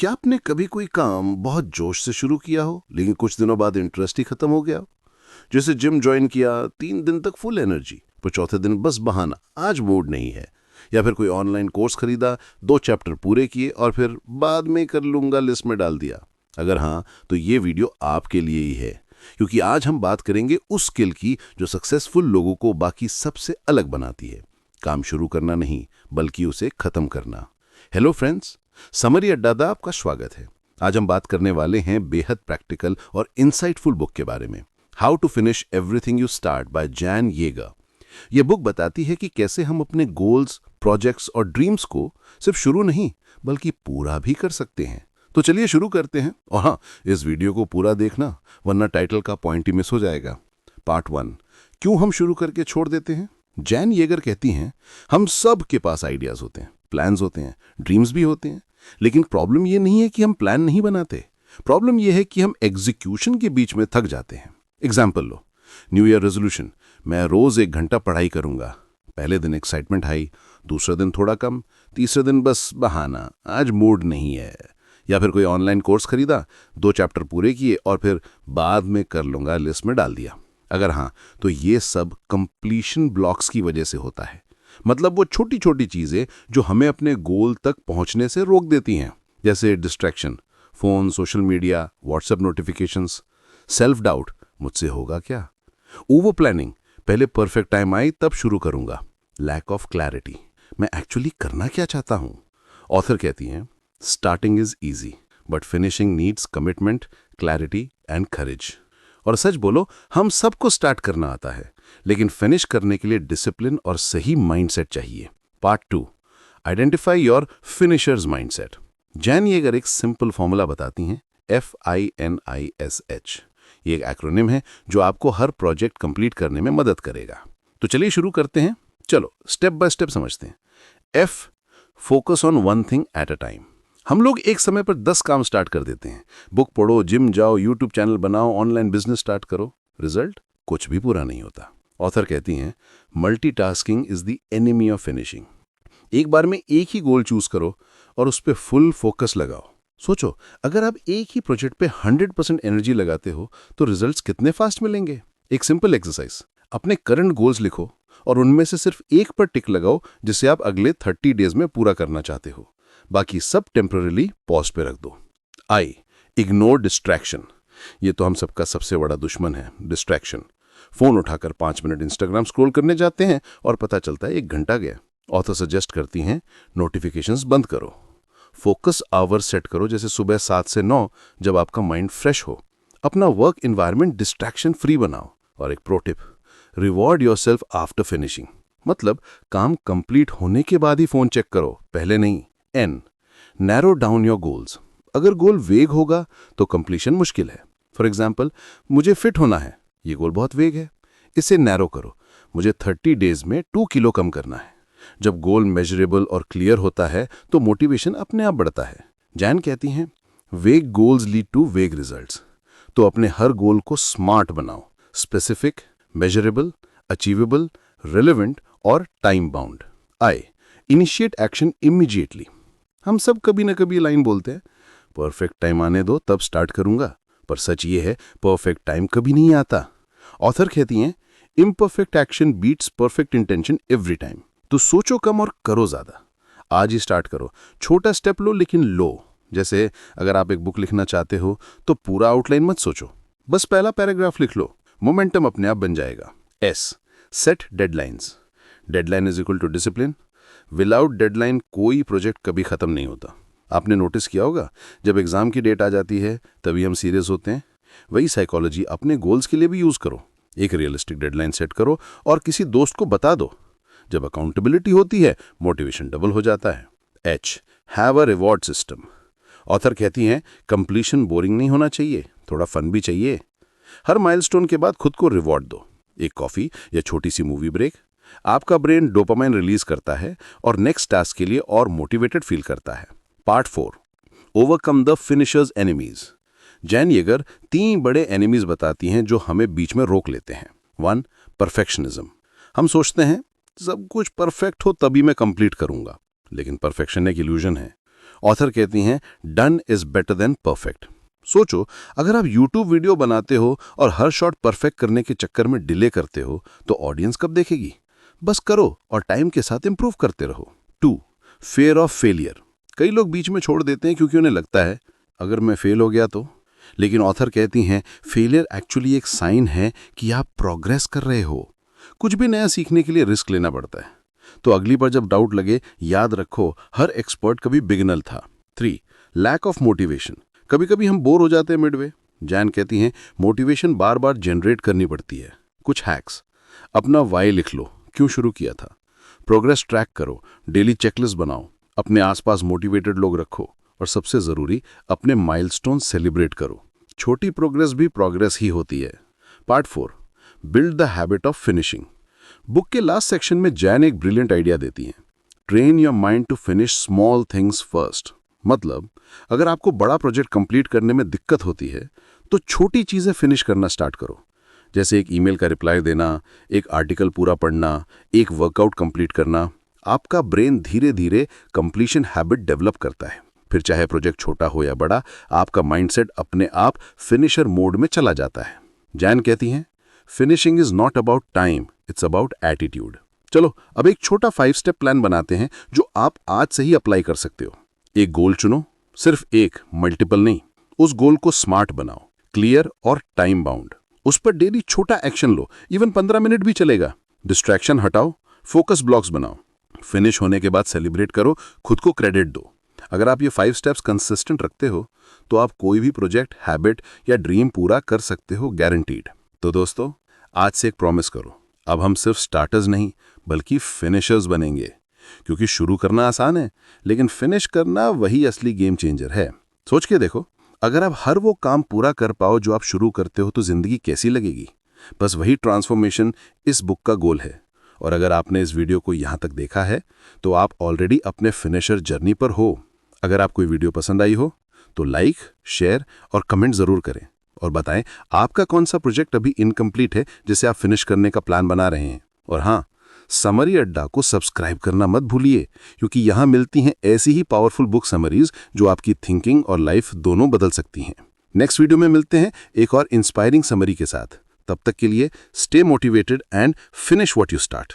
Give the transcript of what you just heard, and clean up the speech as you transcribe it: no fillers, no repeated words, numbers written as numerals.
क्या आपने कभी कोई काम बहुत जोश से शुरू किया हो लेकिन कुछ दिनों बाद इंटरेस्ट ही खत्म हो गया हो? जैसे जिम ज्वाइन किया, 3 दिन तक फुल एनर्जी, पर चौथे दिन बस बहाना, आज मूड नहीं है। या फिर कोई ऑनलाइन कोर्स खरीदा, 2 चैप्टर पूरे किए और फिर बाद में कर लूंगा लिस्ट में डाल दिया। अगर हाँ, तो ये वीडियो आपके लिए ही है, क्योंकि आज हम बात करेंगे उस स्किल की जो सक्सेसफुल लोगों को बाकी सबसे अलग बनाती है। काम शुरू करना नहीं, बल्कि उसे खत्म करना। हेलो फ्रेंड्स, समरी अड्डादा आपका स्वागत है। आज हम बात करने वाले हैं बेहद प्रैक्टिकल और इंसाइटफुल बुक के बारे में, how to finish everything you start by Jan Yager. यह बुक बताती है कि कैसे हम अपने गोल्स, प्रोजेक्ट्स और ड्रीम्स को सिर्फ शुरू नहीं बल्कि पूरा भी कर सकते हैं। तो चलिए शुरू करते हैं। और हाँ, इस वीडियो को पूरा देखना, वरना टाइटल का पॉइंट ही मिस हो जाएगा। पार्ट 1, क्यों हम शुरू करके छोड़ देते हैं। जैन येगर कहती हैं, हम सब के पास आइडियाज होते हैं, प्लान्स होते हैं, ड्रीम्स भी होते हैं, लेकिन प्रॉब्लम यह नहीं है कि हम प्लान नहीं बनाते। प्रॉब्लम यह है कि हम एग्जीक्यूशन के बीच में थक जाते हैं। एग्जाम्पल लो, न्यू ईयर रेजोल्यूशन, मैं रोज 1 घंटा पढ़ाई करूंगा। पहले दिन एक्साइटमेंट हाई, दूसरे दिन थोड़ा कम, तीसरे दिन बस बहाना, आज मूड नहीं है। या फिर कोई ऑनलाइन कोर्स खरीदा, 2 चैप्टर पूरे किए और फिर बाद में कर लूंगा लिस्ट में डाल दिया। अगर हाँ, तो ये सब कंप्लीशन ब्लॉक्स की वजह से होता है। मतलब वो छोटी छोटी चीजें जो हमें अपने गोल तक पहुंचने से रोक देती हैं, जैसे distraction, phone, social media, WhatsApp notifications, self doubt, मुझसे होगा क्या, ओवर प्लानिंग, पहले परफेक्ट टाइम आई तब शुरू करूंगा, लैक ऑफ क्लैरिटी, मैं एक्चुअली करना क्या चाहता हूं। ऑथर कहती हैं, starting is easy but finishing needs commitment, clarity and courage. और सच बोलो, हम सबको स्टार्ट करना आता है, लेकिन फिनिश करने के लिए डिसिप्लिन और सही माइंडसेट चाहिए। Part 2, identify your finishers mindset. Jan Yager एक सिंपल फॉर्मूला बताती हैं, FINISH। ये एक एक्रोनिम है जो आपको हर प्रोजेक्ट कंप्लीट करने में मदद करेगा। तो चलिए शुरू करते हैं। चलो स्टेप बाय स्टेप समझते हैं। F, focus on one thing at a time. हम लोग एक समय पर 10 काम स्टार्ट कर देते हैं। बुक पढ़ो, जिम जाओ, यूट्यूब चैनल बनाओ, ऑनलाइन बिजनेस स्टार्ट करो, रिजल्ट कुछ भी पूरा नहीं होता। ऑथर कहती हैं, multitasking is the enemy of finishing. एक बार में एक ही गोल चूज करो और उस पर फुल फोकस लगाओ। सोचो, अगर आप एक ही प्रोजेक्ट पे 100% एनर्जी लगाते हो तो रिजल्ट्स कितने फास्ट मिलेंगे। एक सिंपल एक्सरसाइज, अपने करंट गोल्स लिखो और उनमें से सिर्फ एक पर टिक लगाओ जिसे आप अगले 30 डेज में पूरा करना चाहते हो। बाकी सब टेम्पररी पॉज पे रख दो। आई, इग्नोर डिस्ट्रैक्शन। ये तो हम सबका सबसे बड़ा दुश्मन है, डिस्ट्रैक्शन। फोन उठाकर 5 मिनट इंस्टाग्राम स्क्रॉल करने जाते हैं और पता चलता है 1 घंटा गया। ऑथर सजेस्ट करती हैं, नोटिफिकेशंस बंद करो, फोकस आवर सेट करो, जैसे सुबह 7 से 9, जब आपका माइंड फ्रेश हो। अपना वर्क एनवायरनमेंट डिस्ट्रैक्शन फ्री बनाओ। और एक pro tip, reward yourself after finishing. मतलब काम कंप्लीट होने के बाद ही फोन चेक करो, पहले नहीं। N, narrow down your goals. अगर गोल वेग होगा तो कंप्लीशन मुश्किल है। फॉर एग्जाम्पल, मुझे फिट होना है, ये गोल बहुत वेग है, इसे नैरो करो, मुझे 30 डेज में 2 किलो कम करना है। जब गोल मेजरेबल और क्लियर होता है तो मोटिवेशन अपने आप बढ़ता है। जैन कहती हैं, वेग गोल्स लीड टू वेग रिजल्ट्स। तो अपने हर गोल को स्मार्ट बनाओ, स्पेसिफिक, मेजरेबल, अचीवेबल, रिलेवेंट और टाइम बाउंड। आई, इनिशिएट एक्शन इमीडिएटली। हम सब कभी ना कभी लाइन बोलते हैं, परफेक्ट टाइम आने दो तब स्टार्ट करूंगा, पर सच ये है, परफेक्ट टाइम कभी नहीं आता। ऑथर कहती हैं, imperfect action beats perfect intention every time. तो सोचो कम और करो ज्यादा। आज ही स्टार्ट करो, छोटा स्टेप लो लेकिन लो। जैसे अगर आप एक बुक लिखना चाहते हो तो पूरा आउटलाइन मत सोचो, बस पहला पैराग्राफ लिख लो, मोमेंटम अपने आप बन जाएगा। S, set deadlines. Deadline is equal to discipline. Without deadline कोई प्रोजेक्ट कभी खत्म नहीं होता। आपने नोटिस किया होगा, जब एग्जाम की डेट आ जाती है तभी हम सीरियस होते हैं। वही साइकोलॉजी अपने गोल्स के लिए भी यूज करो। एक रियलिस्टिक डेडलाइन सेट करो और किसी दोस्त को बता दो। जब अकाउंटेबिलिटी होती है, मोटिवेशन डबल हो जाता है। H, have a reward system. Author कहती हैं, कंप्लीशन बोरिंग नहीं होना चाहिए, थोड़ा फन भी चाहिए। हर माइलस्टोन के बाद खुद को रिवॉर्ड दो, एक कॉफी या छोटी सी मूवी ब्रेक। आपका ब्रेन डोपामाइन रिलीज करता है और नेक्स्ट टास्क के लिए और मोटिवेटेड फील करता है। Part 4, overcome the finishers enemies. Jan Yager 3 बड़े एनिमीज बताती हैं जो हमें बीच में रोक लेते हैं। 1, परफेक्शनिज्म। हम सोचते हैं सब कुछ परफेक्ट हो तभी मैं कंप्लीट करूंगा, लेकिन परफेक्शन एक इल्यूजन है। ऑथर कहती हैं done is better than perfect. सोचो, अगर आप YouTube वीडियो बनाते हो और हर शॉट परफेक्ट करने के चक्कर में डिले करते हो तो ऑडियंस कब देखेगी? बस करो और टाइम के साथ इंप्रूव करते रहो। 2. Fair of failure. कई लोग बीच में छोड़ देते हैं क्योंकि उन्हें लगता है अगर मैं फेल हो गया तो। लेकिन ऑथर कहती हैं फेलियर एक्चुअली एक साइन है कि आप प्रोग्रेस कर रहे हो। कुछ भी नया सीखने के लिए रिस्क लेना पड़ता है। तो अगली बार जब डाउट लगे, याद रखो हर एक्सपर्ट कभी बिगिनर था। 3. Lack of motivation. कभी कभी हम बोर हो जाते हैं मिडवे। जैन कहती हैं मोटिवेशन बार बार जनरेट करनी पड़ती है। कुछ हैक्स: अपना वाई लिख लो, क्यों शुरू किया था। प्रोग्रेस ट्रैक करो, डेली चेकलिस्ट बनाओ, अपने आसपास मोटिवेटेड लोग रखो और सबसे ज़रूरी अपने माइलस्टोन सेलिब्रेट करो। छोटी प्रोग्रेस भी प्रोग्रेस ही होती है। Part 4. Build the habit of finishing. Book के लास्ट सेक्शन में जैन एक ब्रिलियंट आइडिया देती हैं। Train your mind to finish small things first. मतलब अगर आपको बड़ा प्रोजेक्ट कंप्लीट करने में दिक्कत होती है तो छोटी चीज़ें फिनिश करना स्टार्ट करो। जैसे एक ईमेल का रिप्लाई देना, एक आर्टिकल पूरा पढ़ना, एक वर्कआउट कंप्लीट करना। आपका ब्रेन धीरे धीरे कंप्लीशन हैबिट डेवलप करता है। फिर चाहे प्रोजेक्ट छोटा हो या बड़ा, आपका माइंडसेट अपने आप फिनिशर मोड में चला जाता है। जैन कहती हैं finishing is not about time, it's about attitude. चलो अब एक छोटा 5 स्टेप प्लान बनाते हैं जो आप आज से ही अप्लाई कर सकते हो। एक गोल चुनो, सिर्फ एक, मल्टीपल नहीं। उस गोल को स्मार्ट बनाओ, क्लियर और टाइम बाउंड। उस पर डेली छोटा एक्शन लो, इवन 15 मिनट भी चलेगा। डिस्ट्रैक्शन हटाओ, फोकस ब्लॉक्स बनाओ। फिनिश होने के बाद सेलिब्रेट करो, खुद को क्रेडिट दो। अगर आप ये 5 स्टेप्स कंसिस्टेंट रखते हो तो आप कोई भी प्रोजेक्ट, हैबिट या ड्रीम पूरा कर सकते हो, गारंटीड। तो दोस्तों, आज से एक प्रॉमिस करो, अब हम सिर्फ स्टार्टर्स नहीं बल्कि फिनिशर्स बनेंगे। क्योंकि शुरू करना आसान है लेकिन फिनिश करना वही असली गेम चेंजर है। सोच के देखो, अगर आप हर वो काम पूरा कर पाओ जो आप शुरू करते हो तो जिंदगी कैसी लगेगी। बस वही ट्रांसफॉर्मेशन इस बुक का गोल है। और अगर आपने इस वीडियो को यहाँ तक देखा है तो आप ऑलरेडी अपने फिनिशर जर्नी पर हो। अगर आपको ये वीडियो पसंद आई हो तो लाइक, शेयर और कमेंट ज़रूर करें और बताएं आपका कौन सा प्रोजेक्ट अभी इनकम्प्लीट है जिसे आप फिनिश करने का प्लान बना रहे हैं। और हाँ, समरी अड्डा को सब्सक्राइब करना मत भूलिए क्योंकि यहाँ मिलती हैं ऐसी ही पावरफुल बुक समरीज जो आपकी थिंकिंग और लाइफ दोनों बदल सकती हैं। नेक्स्ट वीडियो में मिलते हैं एक और इंस्पायरिंग समरी के साथ। तब तक के लिए stay motivated and finish what you start.